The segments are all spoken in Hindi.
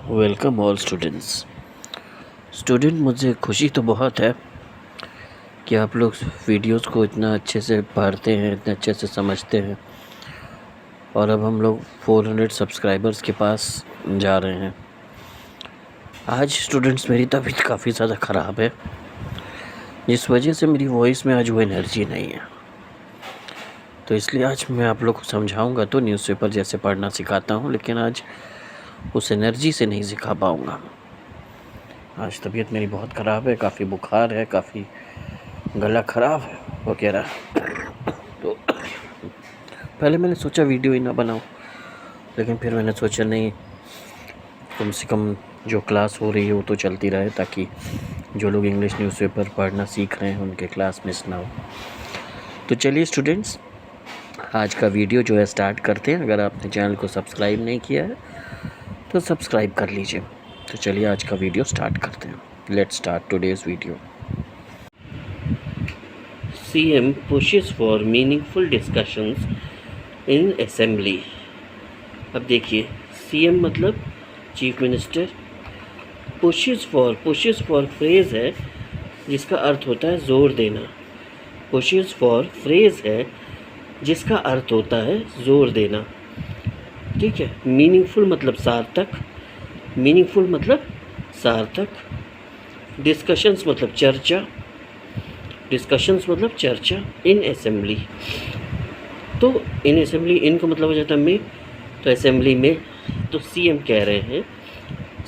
Welcome all student. मुझे खुशी तो बहुत है कि आप लोग वीडियोस को इतना अच्छे से पढ़ते हैं, इतने अच्छे से समझते हैं और अब हम लोग 400 सब्सक्राइबर्स के पास जा रहे हैं। आज स्टूडेंट्स मेरी तबीयत काफ़ी ज़्यादा ख़राब है, जिस वजह से मेरी वॉइस में आज वो एनर्जी नहीं है। तो इसलिए आज मैं आप लोग को समझाऊंगा तो न्यूज़पेपर जैसे पढ़ना सिखाता हूँ, लेकिन आज उस एनर्जी से नहीं सिखा पाऊँगा। आज तबीयत मेरी बहुत ख़राब है, काफ़ी बुखार है, काफ़ी गला ख़राब है वगैरह। तो पहले मैंने सोचा वीडियो ही ना बनाऊं, लेकिन फिर मैंने सोचा नहीं, कम से कम जो क्लास हो रही है वो तो चलती रहे, ताकि जो लोग इंग्लिश न्यूज़पेपर पढ़ना सीख रहे हैं उनके क्लास मिस ना हो। तो चलिए स्टूडेंट्स, आज का वीडियो जो है स्टार्ट करते हैं। अगर आपने चैनल को सब्सक्राइब नहीं किया है तो सब्सक्राइब कर लीजिए। तो चलिए आज का वीडियो स्टार्ट करते हैं। Let's start today's video. CM pushes for meaningful discussions in assembly। अब देखिए, CM मतलब chief minister. Pushes for phrase है जिसका अर्थ होता है ज़ोर देना। पुशेस फॉर फ्रेज है जिसका अर्थ होता है ज़ोर देना, ठीक है। मीनिंगफुल मतलब सार्थक, मीनिंगफुल मतलब सार्थक। डिस्कशंस मतलब चर्चा, डिस्कशंस मतलब चर्चा। इन असेंबली, तो इन असेंबली, इन का मतलब हो जाता है में, तो असेंबली में। तो सीएम कह रहे हैं,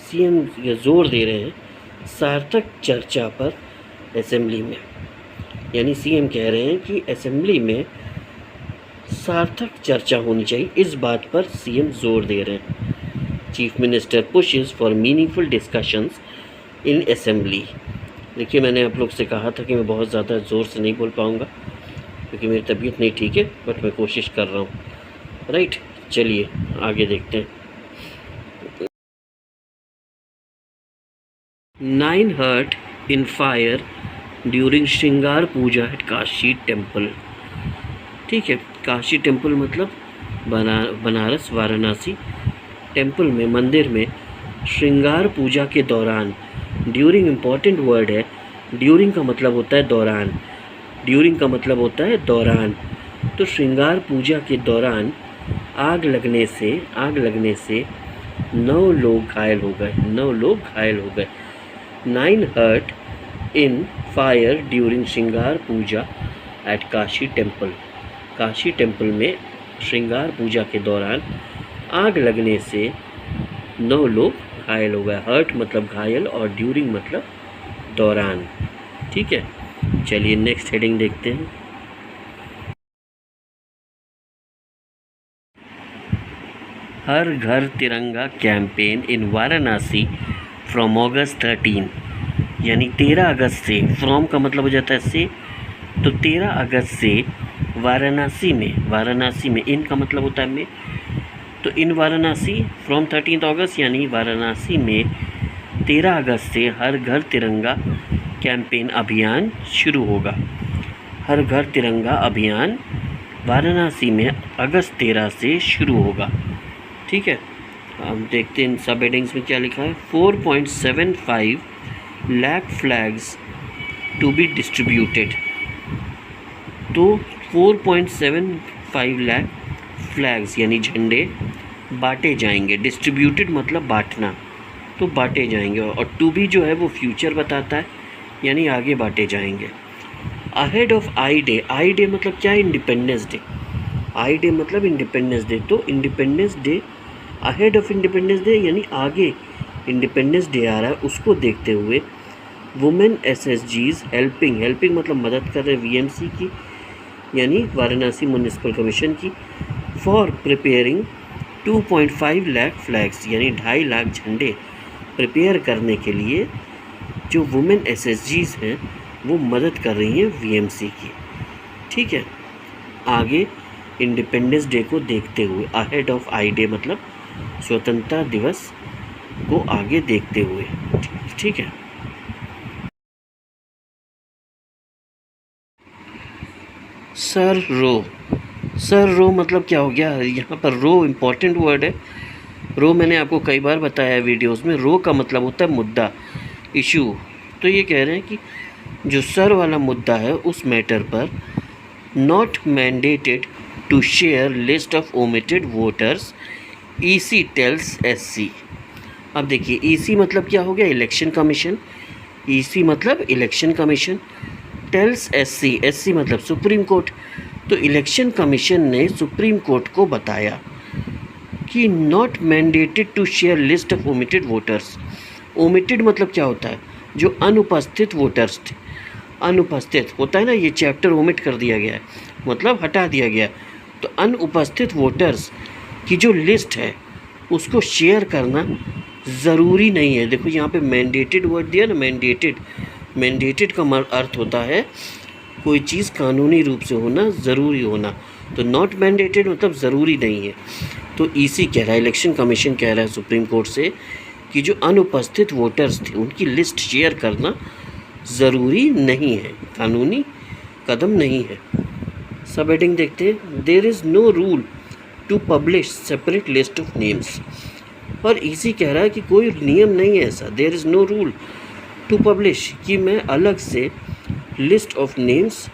सीएम ये जोर दे रहे हैं सार्थक चर्चा पर असेंबली में। यानी सीएम कह रहे हैं कि असेंबली में सार्थक चर्चा होनी चाहिए, इस बात पर सीएम जोर दे रहे हैं। Chief minister pushes for meaningful discussions in assembly. देखिए, मैंने आप लोग से कहा था कि मैं बहुत ज़्यादा ज़ोर से नहीं बोल पाऊँगा क्योंकि मेरी तबीयत नहीं ठीक है, बट मैं कोशिश कर रहा हूँ। राइट, चलिए आगे देखते हैं। 9 hurt in fire during Shringar puja at Kashi temple. ठीक है, काशी टेम्पल मतलब बनारस वाराणसी टेम्पल में, मंदिर में श्रृंगार पूजा के दौरान। ड्यूरिंग इम्पॉर्टेंट वर्ड है। ड्यूरिंग का मतलब होता है दौरान, ड्यूरिंग का मतलब होता है दौरान। तो श्रृंगार पूजा के दौरान आग लगने से 9 लोग घायल हो गए, 9 लोग घायल हो गए। 9 hurt in fire during Shringar puja at Kashi temple. Kashi temple में श्रृंगार पूजा के दौरान आग लगने से 9 लोग घायल हो गए। हर्ट मतलब घायल और ड्यूरिंग मतलब दौरान, ठीक है। चलिए नेक्स्ट हेडिंग देखते हैं। हर घर तिरंगा कैंपेन इन वाराणसी फ्रॉम अगस्त 13, यानी 13 अगस्त से। फ्रॉम का मतलब हो जाता है से, तो 13 अगस्त से वाराणसी में, इन का मतलब होता है में, तो इन वाराणसी फ्रॉम 13 अगस्त, यानी वाराणसी में 13 अगस्त से हर घर तिरंगा कैंपेन अभियान शुरू होगा। हर घर तिरंगा अभियान वाराणसी में अगस्त 13 से शुरू होगा, ठीक है। हम देखते हैं इन सब हेडिंग्स में क्या लिखा है। 4.75 lakh flags to be distributed. तो 4.75 लाख फ्लैग्स यानी झंडे बांटे जाएंगे। डिस्ट्रीब्यूटेड मतलब बांटना, तो बांटे जाएंगे। और टू बी जो है वो फ्यूचर बताता है, यानी आगे बांटे जाएंगे। Ahead of I Day, I Day मतलब क्या है? Independence Day. आई डे मतलब इंडिपेंडेंस डे, तो Independence Day, ahead of Independence Day यानी आगे इंडिपेंडेंस डे आ रहा है, उसको देखते हुए वुमेन एसएसजीज हेल्पिंग, हेल्पिंग मतलब मदद कर रहे वीएमसी की, यानी वाराणसी म्यूनिसिपल कमीशन की, फॉर प्रिपेयरिंग 2.5 लाख फ्लैग्स, यानी 2.5 लाख झंडे प्रिपेयर करने के लिए जो वुमेन एसएसजीज हैं वो मदद कर रही हैं वीएमसी की, ठीक है। आगे इंडिपेंडेंस डे को देखते हुए, अहेड ऑफ आई डे मतलब स्वतंत्रता दिवस को आगे देखते हुए, ठीक है। सर रो मतलब क्या हो गया? यहाँ पर रो इम्पॉर्टेंट वर्ड है। रो मैंने आपको कई बार बताया है वीडियोस में, रो का मतलब होता है मुद्दा, इशू। तो ये कह रहे हैं कि जो सर वाला मुद्दा है उस मैटर पर not mandated to share list of omitted voters, EC tells SC. अब देखिए ईसी मतलब क्या हो गया, इलेक्शन कमीशन। ईसी मतलब election commission, tells SC, SC मतलब सुप्रीम कोर्ट। तो इलेक्शन कमीशन ने सुप्रीम कोर्ट को बताया कि not mandated to share list of omitted voters. Omitted मतलब क्या होता है, जो अनुपस्थित वोटर्स थे। अनुपस्थित होता है ना, ये चैप्टर ओमिट कर दिया गया है, मतलब हटा दिया गया। तो अनुपस्थित वोटर्स की जो लिस्ट है उसको शेयर करना ज़रूरी नहीं है। देखो यहाँ पे मैंडेटेड वर्ड दिया ना, मैंडेटेड। मैंडेटेड का अर्थ होता है कोई चीज़ कानूनी रूप से होना, ज़रूरी होना। तो नॉट मैंडेटेड मतलब ज़रूरी नहीं है। तो ईसी कह रहा है, इलेक्शन कमीशन कह रहा है सुप्रीम कोर्ट से कि जो अनुपस्थित वोटर्स थे उनकी लिस्ट शेयर करना ज़रूरी नहीं है, कानूनी कदम नहीं है। सब हेडिंग देखते हैं, there is no rule to publish separate list of names. और ईसी कह रहा है कि कोई नियम नहीं है ऐसा, there is no rule to publish, कि मैं अलग से लिस्ट ऑफ नेम्स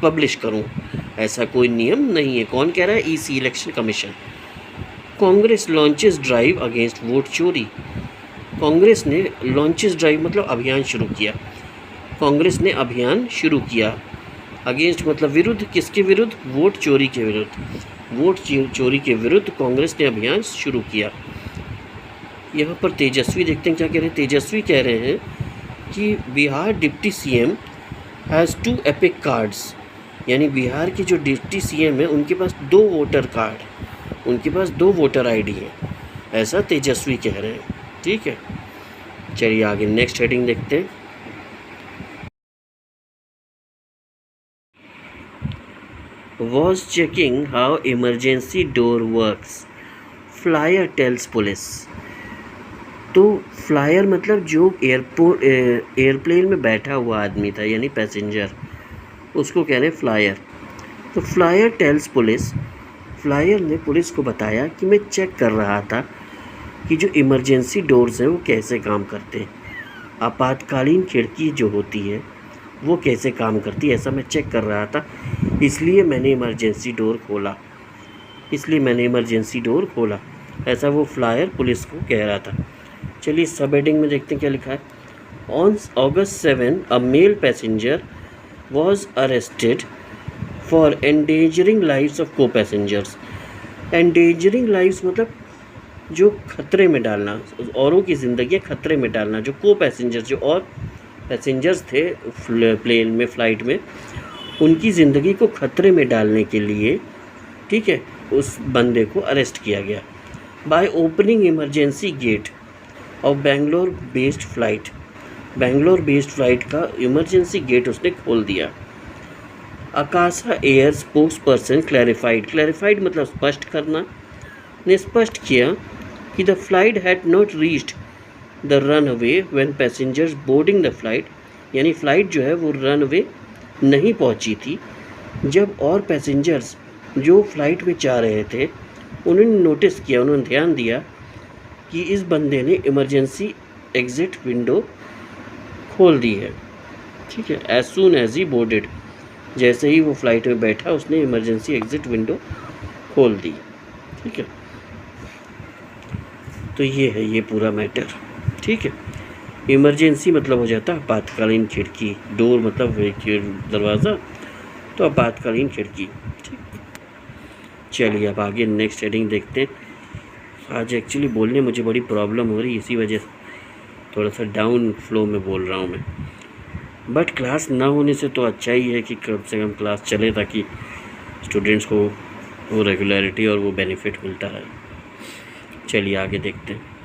पब्लिश करूं, ऐसा कोई नियम नहीं है। कौन कह रहा है, EC, election commission. Congress launches drive against vote चोरी। कांग्रेस ने लॉन्चेस ड्राइव मतलब अभियान शुरू किया। कांग्रेस ने अभियान शुरू किया, अगेंस्ट मतलब विरुद्ध, किसके विरुद्ध, वोट चोरी के विरुद्ध। वोट चोरी के विरुद्ध कांग्रेस ने अभियान शुरू किया। यहाँ पर तेजस्वी देखते हैं क्या कह रहे हैं। तेजस्वी कह रहे हैं कि Bihar deputy CM has 2 epic cards, यानी बिहार की जो डिप्टी सीएम है उनके पास 2 वोटर कार्ड, उनके पास 2 वोटर आईडी है, ऐसा तेजस्वी कह रहे हैं। ठीक है, चलिए आगे नेक्स्ट हेडिंग देखते हैं। Was checking how emergency door works. Flyer tells police. तो फ्लायर मतलब जो एयरप्लेन में बैठा हुआ आदमी था, यानी पैसेंजर, उसको कह रहे हैं फ्लायर। तो फ्लायर टेल्स पुलिस, फ्लायर ने पुलिस को बताया कि मैं चेक कर रहा था कि जो इमरजेंसी डोर्स हैं वो कैसे काम करते हैं, आपातकालीन खिड़की जो होती है वो कैसे काम करती है, ऐसा मैं चेक कर रहा था, इसलिए मैंने इमरजेंसी डोर खोला, ऐसा वो फ्लायर पुलिस को कह रहा था। चलिए सब हेडिंग में देखते हैं क्या लिखा है। On August 7 a male passenger was arrested for endangering lives of co passengers. Endangering lives मतलब जो खतरे में डालना, औरों की ज़िंदगी खतरे में डालना। जो को पैसेंजर, जो और पैसेंजर्स थे प्लेन में, फ़्लाइट में, उनकी ज़िंदगी को खतरे में डालने के लिए, ठीक है, उस बंदे को अरेस्ट किया गया। By opening emergency gate of Bangalore based flight. Bangalore based flight का इमरजेंसी गेट उसने खोल दिया। Akasa air spokesperson clarified मतलब स्पष्ट करना, ने स्पष्ट किया कि the flight had not reached the runway when passengers boarding the flight, यानी फ़्लाइट जो है वो रनवे नहीं पहुंची थी जब और पैसेंजर्स जो फ़्लाइट में जा रहे थे उन्होंने नोटिस किया, उन्होंने ध्यान दिया कि इस बंदे ने इमरजेंसी एग्ज़िट विंडो खोल दी है। ठीक है, एज सून एज ही बोर्डेड, जैसे ही वो फ़्लाइट में बैठा उसने इमरजेंसी एग्ज़िट विंडो खोल दी। ठीक है, तो ये है ये पूरा मैटर। ठीक है, इमरजेंसी मतलब हो जाता है आपातकालीन खिड़की, डोर मतलब दरवाज़ा, तो आपातकालीन खिड़की। ठीक, चलिए अब आगे नेक्स्ट हेडिंग देखते हैं। आज एक्चुअली बोलने मुझे बड़ी प्रॉब्लम हो रही है, इसी वजह से थोड़ा सा डाउन फ्लो में बोल रहा हूँ मैं। बट क्लास ना होने से तो अच्छा ही है कि कम से कम क्लास चले, ताकि स्टूडेंट्स को वो रेगुलरिटी और वो बेनिफिट मिलता रहे। चलिए आगे देखते हैं।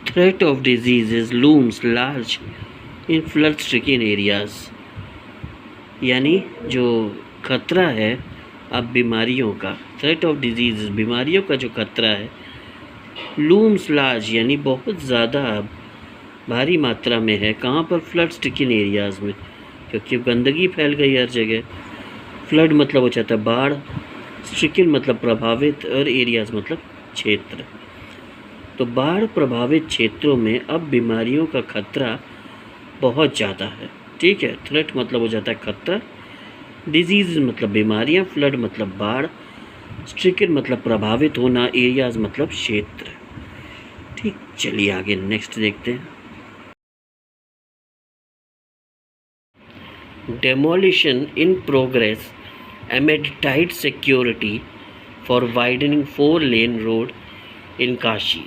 Threat of diseases looms large in flood-stricken areas, यानी जो खतरा है अब बीमारियों का, थ्रेट ऑफ डिजीज़ बीमारियों का जो खतरा है, लूम्स लार्ज यानी बहुत ज़्यादा अब भारी मात्रा में है। कहाँ पर, फ्लड स्ट्रिकन एरियाज़ में, क्योंकि गंदगी फैल गई हर जगह। फ्लड मतलब हो जाता है बाढ़, स्ट्रिकन मतलब प्रभावित, और एरियाज मतलब क्षेत्र। तो बाढ़ प्रभावित क्षेत्रों में अब बीमारियों का खतरा बहुत ज़्यादा है। ठीक है, थ्रेट मतलब हो जाता है खतरा, डिजीज मतलब बीमारियां, फ्लड मतलब बाढ़, स्ट्रिकन मतलब प्रभावित होना, एरियाज मतलब क्षेत्र। ठीक, चलिए आगे नेक्स्ट देखते हैं। Demolition in progress amid tight security for widening 4-lane road in Kashi.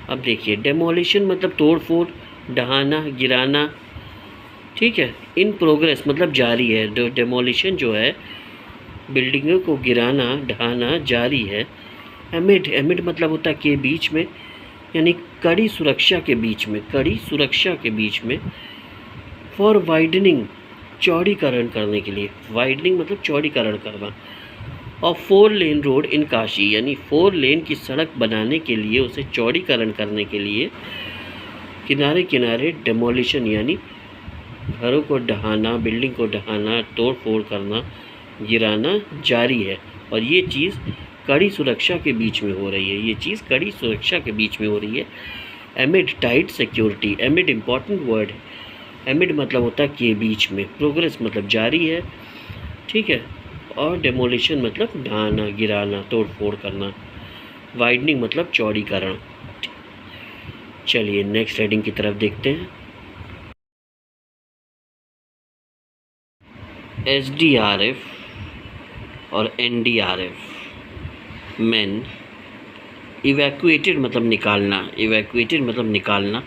अब देखिए, डेमोलिशन मतलब तोड़फोड़, ढहाना, गिराना। ठीक है, इन प्रोग्रेस मतलब जारी है। डेमोलिशन जो है बिल्डिंगों को गिराना, ढहाना जारी है। एमिड, एमिड मतलब होता है के बीच में, यानी कड़ी सुरक्षा के बीच में, कड़ी सुरक्षा के बीच में। फॉर वाइडनिंग, चौड़ीकरण करने के लिए, वाइडनिंग मतलब चौड़ीकरण करना। और 4-लेन रोड इन काशी, यानी 4 लेन की सड़क बनाने के लिए, उसे चौड़ीकरण करने के लिए किनारे किनारे डेमोलिशन यानी घरों को ढहाना, बिल्डिंग को ढहाना, तोड़ फोड़ करना, गिराना जारी है। और ये चीज़ कड़ी सुरक्षा के बीच में हो रही है, ये चीज़ कड़ी सुरक्षा के बीच में हो रही है। एमिड टाइट सिक्योरिटी, एमिड इम्पॉर्टेंट वर्ड है। एमिड मतलब होता है के बीच में, प्रोग्रेस मतलब जारी है। ठीक है, और डेमोलिशन मतलब ढहाना, गिराना, तोड़ फोड़ करना, वाइडनिंग मतलब चौड़ीकरण। चलिए नेक्स्ट हेडिंग की तरफ देखते हैं। SDRF और NDRF मैन इवैक्यूएटेड मतलब निकालना, इवैक्यूएटेड मतलब निकालना।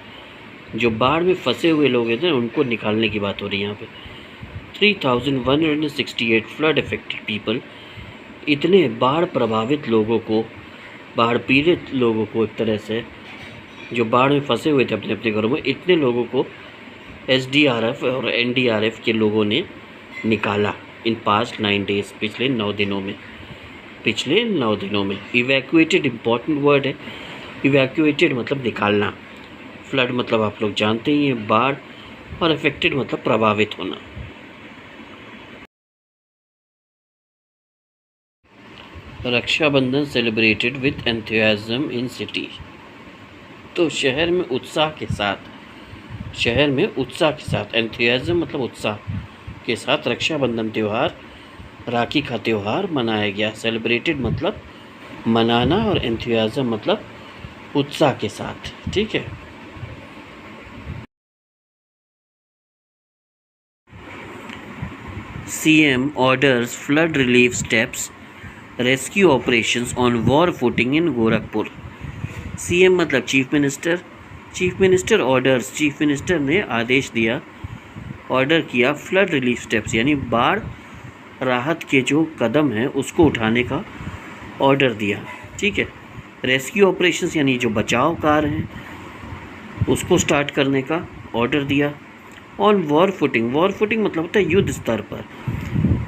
जो बाढ़ में फंसे हुए लोग हैं उनको निकालने की बात हो रही है यहाँ पे। 3168 फ्लड अफेक्टेड पीपल, इतने बाढ़ प्रभावित लोगों को, बाढ़ पीड़ित लोगों को, एक तरह से जो बाढ़ में फंसे हुए थे अपने अपने घरों में, इतने लोगों को SDRF और NDRF के लोगों ने निकाला इन पास्ट 9 डेज, पिछले 9 दिनों में, पिछले 9 दिनों में। इवैक्यूएटेड इम्पॉर्टेंट वर्ड है। इवैक्यूएटेड मतलब निकालना, फ्लड मतलब आप लोग जानते ही हैं बाढ़, और अफेक्टेड मतलब प्रभावित होना। Rakshabandhan celebrated with enthusiasm in city. तो शहर में उत्साह के साथ, शहर में उत्साह के साथ, एंथुसियाज्म मतलब उत्साह के साथ रक्षाबंधन त्यौहार, राखी का त्यौहार मनाया गया। सेलिब्रेटेड मतलब मनाना, और एंथुसियाज्म मतलब उत्साह के साथ। ठीक है, CM orders flood relief steps, rescue operations on war footing in Gorakhpur. CM मतलब chief minister, chief minister orders, chief minister ने आदेश दिया, ऑर्डर किया, फ्लड रिलीफ स्टेप्स यानी बाढ़ राहत के जो कदम हैं उसको उठाने का ऑर्डर दिया। ठीक है, रेस्क्यू ऑपरेशंस यानी जो बचाव कार्य हैं उसको स्टार्ट करने का ऑर्डर दिया। On war footing, war footing मतलब होता है युद्ध स्तर पर,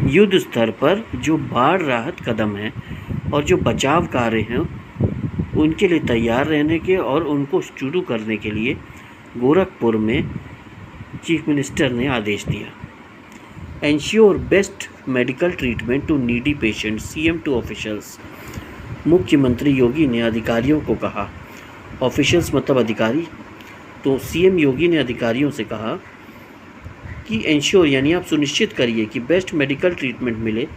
युद्ध स्तर पर जो बाढ़ राहत कदम हैं और जो बचाव कार्य हैं उनके लिए तैयार रहने के और उनको शुरू करने के लिए गोरखपुर में चीफ मिनिस्टर ने आदेश दिया। Ensure best medical treatment to needy patient, CM to officials. मुख्यमंत्री योगी ने अधिकारियों को कहा, ऑफिशियल्स मतलब अधिकारी, तो CM योगी ने अधिकारियों से कहा कि एंश्योर यानी आप सुनिश्चित करिए कि बेस्ट मेडिकल ट्रीटमेंट मिले,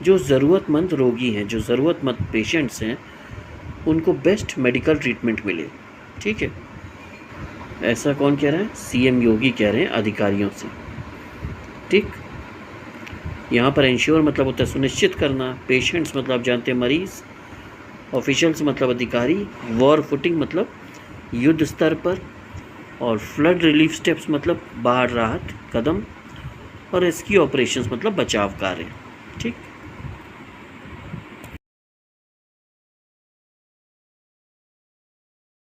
जो ज़रूरतमंद रोगी हैं, जो ज़रूरतमंद पेशेंट्स हैं उनको बेस्ट मेडिकल ट्रीटमेंट मिले। ठीक है, ऐसा कौन कह रहा है? CM योगी कह रहे हैं अधिकारियों से। ठीक, यहाँ पर एंश्योर मतलब होता है सुनिश्चित करना, पेशेंट्स मतलब आप जानते हैं मरीज़, ऑफिशियल्स मतलब अधिकारी, वॉर फुटिंग मतलब युद्ध स्तर पर, और फ्लड रिलीफ स्टेप्स मतलब बाढ़ राहत कदम, और रेस्क्यू ऑपरेशंस मतलब बचाव कार्य। ठीक।